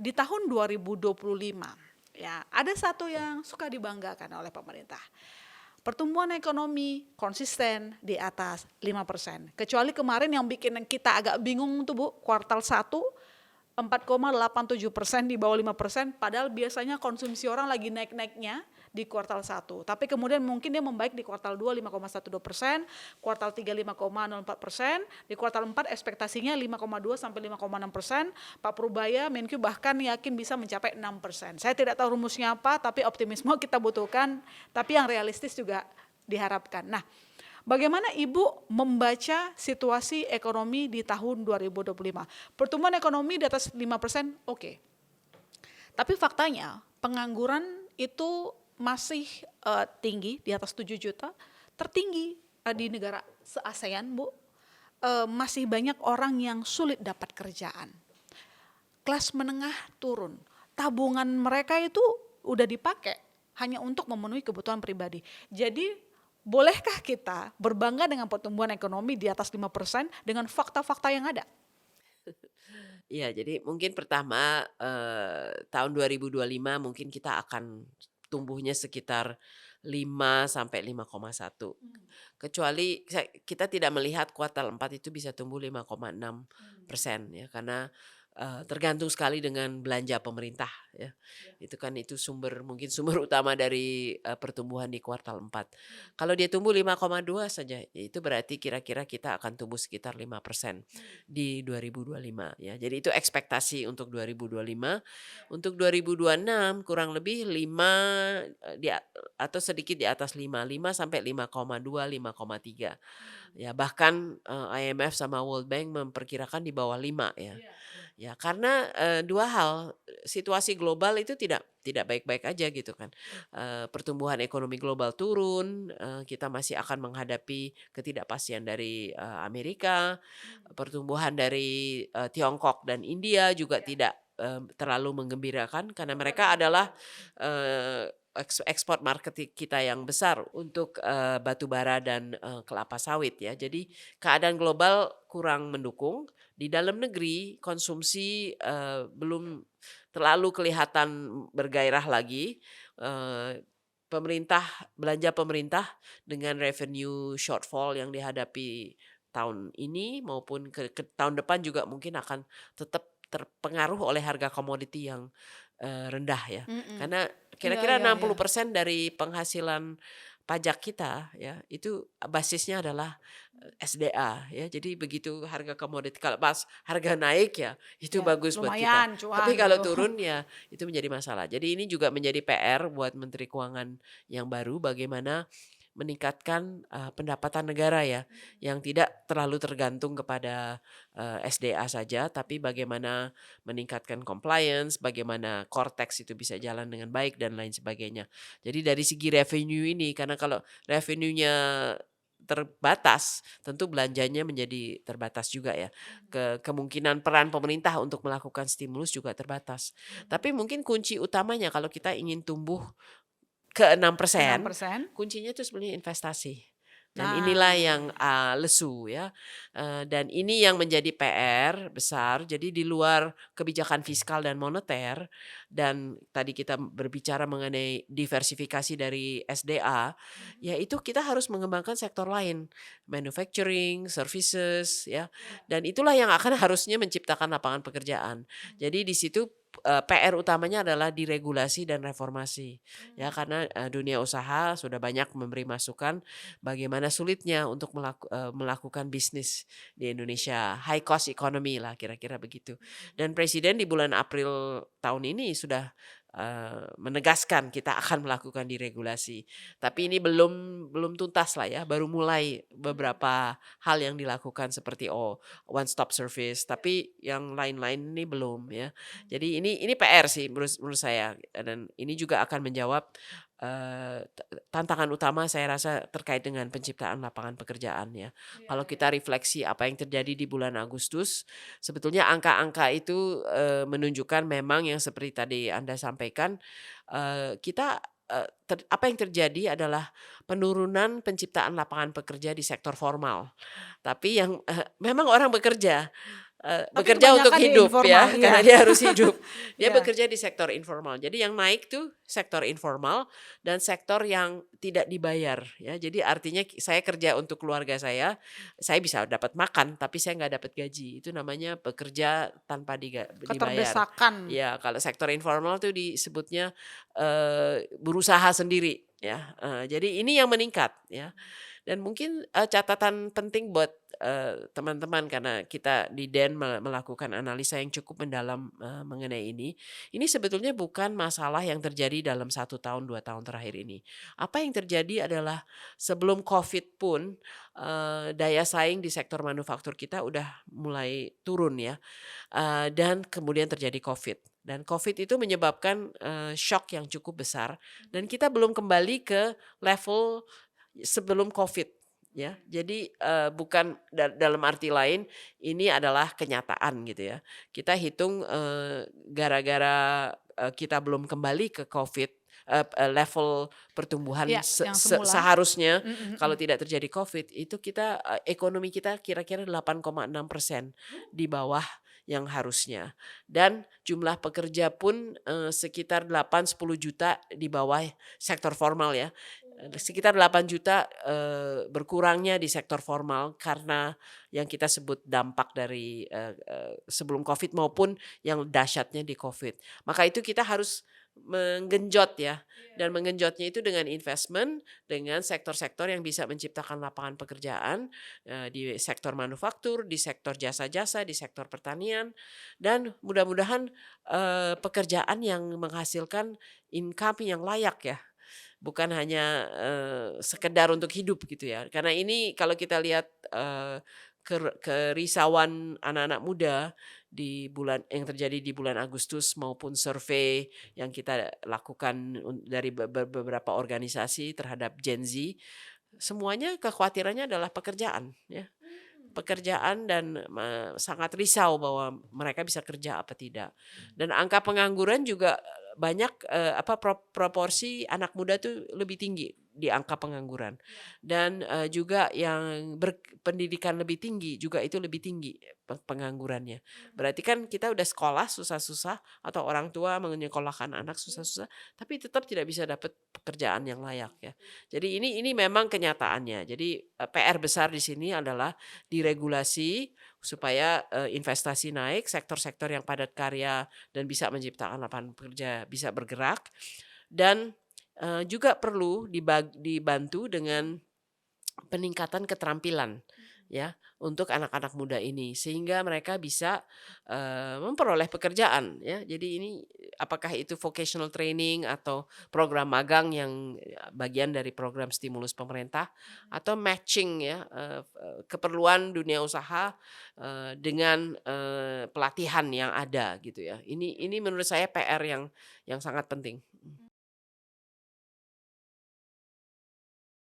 di tahun 2025 ya ada satu yang suka dibanggakan oleh pemerintah. Pertumbuhan ekonomi konsisten di atas 5%. Kecuali kemarin yang bikin kita agak bingung tuh Bu, kuartal 1 4,87% di bawah 5%, padahal biasanya konsumsi orang lagi naik-naiknya di kuartal 1. Tapi kemudian mungkin dia membaik di kuartal 2 5,12%, kuartal 3 5,04%, di kuartal 4 ekspektasinya 5,2 sampai 5,6%. Pak Purbaya Menkyu bahkan yakin bisa mencapai 6%. Saya tidak tahu rumusnya apa, tapi optimisme kita butuhkan, tapi yang realistis juga diharapkan. Nah, bagaimana Ibu membaca situasi ekonomi di tahun 2025? Pertumbuhan ekonomi di atas 5%, oke. Tapi faktanya pengangguran itu masih tinggi, di atas 7 juta, tertinggi di negara se-ASEAN, Bu. Masih banyak orang yang sulit dapat kerjaan. Kelas menengah turun. Tabungan mereka itu udah dipakai hanya untuk memenuhi kebutuhan pribadi. Jadi bolehkah kita berbangga dengan pertumbuhan ekonomi di atas 5% dengan fakta-fakta yang ada? Iya, jadi mungkin pertama tahun 2025 mungkin kita akan tumbuhnya sekitar 5 sampai 5,1. Kecuali kita tidak melihat kuartal 4 itu bisa tumbuh 5,6% ya karena tergantung sekali dengan belanja pemerintah ya. Itu mungkin sumber utama dari pertumbuhan di kuartal 4. Kalau dia tumbuh 5,2 saja, ya itu berarti kira-kira kita akan tumbuh sekitar 5% di 2025 ya. Jadi itu ekspektasi untuk 2025. Untuk 2026 kurang lebih 5 atau sedikit di atas 5 sampai 5,2, 5,3. Ya bahkan IMF sama World Bank memperkirakan di bawah 5 ya. Ya karena dua hal, situasi global itu tidak baik-baik aja gitu kan. Pertumbuhan ekonomi global turun, kita masih akan menghadapi ketidakpastian dari Amerika, pertumbuhan dari Tiongkok dan India juga tidak terlalu menggembirakan karena mereka adalah ekspor market kita yang besar untuk batu bara dan kelapa sawit ya. Jadi keadaan global kurang mendukung. Di dalam negeri konsumsi belum terlalu kelihatan bergairah lagi. Belanja pemerintah dengan revenue shortfall yang dihadapi tahun ini maupun ke tahun depan juga mungkin akan tetap terpengaruh oleh harga komoditi yang rendah ya. Mm-mm. Karena Iya, kira-kira iya, iya. 60% dari penghasilan pajak kita ya, itu basisnya adalah SDA ya. Jadi begitu harga komoditi kalau pas harga naik ya, itu Ya, bagus buat kita. lumayan Tapi cuan kalau gitu. turun ya itu menjadi masalah. Jadi ini juga menjadi PR buat Menteri Keuangan yang baru bagaimana meningkatkan pendapatan negara ya, yang tidak terlalu tergantung kepada SDA saja, tapi bagaimana meningkatkan compliance, bagaimana Cortex itu bisa jalan dengan baik dan lain sebagainya. Jadi dari segi revenue ini, karena kalau revenue-nya terbatas, tentu belanjanya menjadi terbatas juga ya. Kemungkinan peran pemerintah untuk melakukan stimulus juga terbatas. Tapi mungkin kunci utamanya kalau kita ingin tumbuh ke 6%, 6%. kuncinya itu sebenarnya investasi. Dan inilah Nah, yang lesu ya, dan ini yang menjadi PR besar. Jadi di luar kebijakan fiskal dan moneter, dan tadi kita berbicara mengenai diversifikasi dari SDA, ya itu kita harus mengembangkan sektor lain, manufacturing, services ya, dan itulah yang akan harusnya menciptakan lapangan pekerjaan. Jadi di situ PR utamanya adalah diregulasi dan reformasi. Ya karena dunia usaha sudah banyak memberi masukan bagaimana sulitnya untuk melakukan bisnis di Indonesia, high cost economy lah kira-kira begitu. Dan presiden di bulan April tahun ini sudah menegaskan kita akan melakukan diregulasi. Tapi ini belum tuntas lah ya, baru mulai beberapa hal yang dilakukan seperti one stop service, tapi yang lain-lain ini belum ya. Jadi ini PR sih menurut saya, dan ini juga akan menjawab tantangan utama saya rasa terkait dengan penciptaan lapangan pekerjaan ya. Kalau kita refleksi apa yang terjadi di bulan Agustus, sebetulnya angka-angka itu menunjukkan memang yang seperti tadi Anda sampaikan, apa yang terjadi adalah penurunan penciptaan lapangan pekerja di sektor formal. Tapi yang memang orang bekerja, Tapi bekerja untuk kebanyakan di hidup informal, ya, iya. karena dia harus hidup. Dia Iya. bekerja di sektor informal. Jadi yang naik tuh sektor informal dan sektor yang tidak dibayar ya. Jadi artinya saya kerja untuk keluarga saya bisa dapat makan tapi saya nggak dapat gaji. Itu namanya bekerja tanpa dibayar. Keterdesakan. Ya, kalau sektor informal tuh disebutnya berusaha sendiri ya. Jadi ini yang meningkat ya. Dan mungkin, catatan penting buat, teman-teman karena kita di DEN melakukan analisa yang cukup mendalam, mengenai ini sebetulnya bukan masalah yang terjadi dalam 1 tahun, 2 tahun terakhir ini. Apa yang terjadi adalah sebelum Covid pun, daya saing di sektor manufaktur kita udah mulai turun ya, dan kemudian terjadi Covid. Dan Covid itu menyebabkan, syok yang cukup besar dan kita belum kembali ke level sebelum Covid ya. Jadi, bukan dalam arti lain ini adalah kenyataan gitu ya. Kita hitung, gara-gara, kita belum kembali ke Covid, level pertumbuhan Iya, yang semula. seharusnya Mhm mhm. kalau tidak terjadi Covid itu kita, ekonomi kita kira-kira 8,6% di bawah yang harusnya. Dan jumlah pekerja pun, sekitar 8-10 juta di bawah sektor formal ya. Sekitar 8 juta berkurangnya di sektor formal karena yang kita sebut dampak dari, sebelum Covid maupun yang dahsyatnya di Covid. Maka itu kita harus menggenjot ya, dan menggenjotnya itu dengan investment, dengan sektor-sektor yang bisa menciptakan lapangan pekerjaan, di sektor manufaktur, di sektor jasa-jasa, di sektor pertanian, dan mudah-mudahan, pekerjaan yang menghasilkan income yang layak ya. Bukan hanya, sekedar untuk hidup gitu ya. Karena ini kalau kita lihat, kerisauan anak-anak muda di bulan yang terjadi di bulan Agustus maupun survei yang kita lakukan dari beberapa organisasi terhadap Gen Z, semuanya kekhawatirannya adalah pekerjaan ya. Pekerjaan dan sangat risau bahwa mereka bisa kerja apa tidak. Dan angka pengangguran juga banyak, proporsi anak muda tuh lebih tinggi di angka pengangguran. Dan, juga yang berpendidikan lebih tinggi juga itu lebih tinggi penganggurannya. Berarti kan kita udah sekolah susah-susah atau orang tua menyekolahkan anak susah-susah, tapi tetap tidak bisa dapat pekerjaan yang layak ya. Jadi ini memang kenyataannya. Jadi, PR besar di sini adalah diregulasi supaya, investasi naik, sektor-sektor yang padat karya dan bisa menciptakan lapangan kerja bisa bergerak dan, juga perlu dibantu dengan peningkatan keterampilan ya untuk anak-anak muda ini sehingga mereka bisa, memperoleh pekerjaan ya. Jadi ini apakah itu vocational training atau program magang yang bagian dari program stimulus pemerintah atau matching ya, keperluan dunia usaha, dengan, pelatihan yang ada gitu ya. Ini menurut saya PR yang sangat penting.